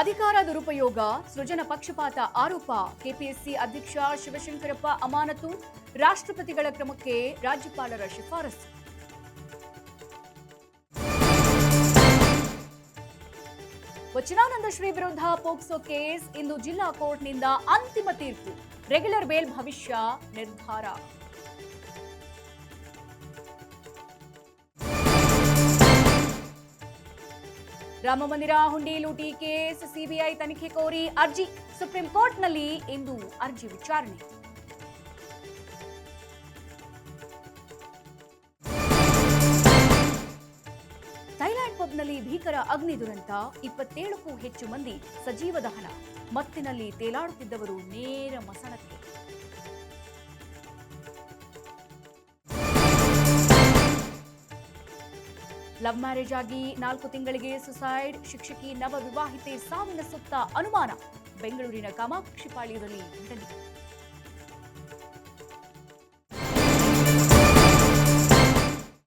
ಅಧಿಕಾರ ದುರುಪಯೋಗ, ಸೃಜನ ಪಕ್ಷಪಾತ ಆರೋಪ, ಕೆಪಿಎಸ್ಸಿ ಅಧ್ಯಕ್ಷ ಶಿವಶಂಕರಪ್ಪ ಅಮಾನತು, ರಾಷ್ಟ್ರಪತಿಗಳ ಕ್ರಮಕ್ಕೆ ರಾಜ್ಯಪಾಲರ ಶಿಫಾರಸು. ವಚನಾನಂದ ಶ್ರೀ ವಿರುದ್ಧ ಪೋಕ್ಸೋ ಕೇಸ್, ಇಂದು ಜಿಲ್ಲಾ ಕೋರ್ಟ್ನಿಂದ ಅಂತಿಮ ತೀರ್ಪು, ರೆಗ್ಯುಲರ್ ಬೇಲ್ ಭವಿಷ್ಯ ನಿರ್ಧಾರ. ರಾಮಮಂದಿರ ಹುಂಡಿ ಲೂಟಿ ಕೇಸ್, ಸಿಬಿಐ ತನಿಖೆ ಕೋರಿ ಅರ್ಜಿ, ಸುಪ್ರೀಂ ಕೋರ್ಟ್ನಲ್ಲಿ ಇಂದು ಅರ್ಜಿ ವಿಚಾರಣೆ. ಥೈಲ್ಯಾಂಡ್ ಪಬ್ನಲ್ಲಿ ಭೀಕರ ಅಗ್ನಿ ದುರಂತ, 27ಕ್ಕೂ ಹೆಚ್ಚು ಮಂದಿ ಸಜೀವ ದಹನ, ಮತ್ತಿನಲ್ಲಿ ತೇಲಾಡುತ್ತಿದ್ದವರು ನೇರ ಮಸಣಕ್ಕೆ. ಲವ್ ಮ್ಯಾರೇಜ್ ಆಗಿ 4 ತಿಂಗಳಿಗೆ ಸುಸೈಡ್, ಶಿಕ್ಷಕಿ ನವ ವಿವಾಹಿತೆ ಸಾವಿನ ಸುತ್ತ ಅನುಮಾನ, ಬೆಂಗಳೂರಿನ ಕಾಮಾಕ್ಷಿಪಾಳ್ಯದಲ್ಲಿ ಘಟನೆ.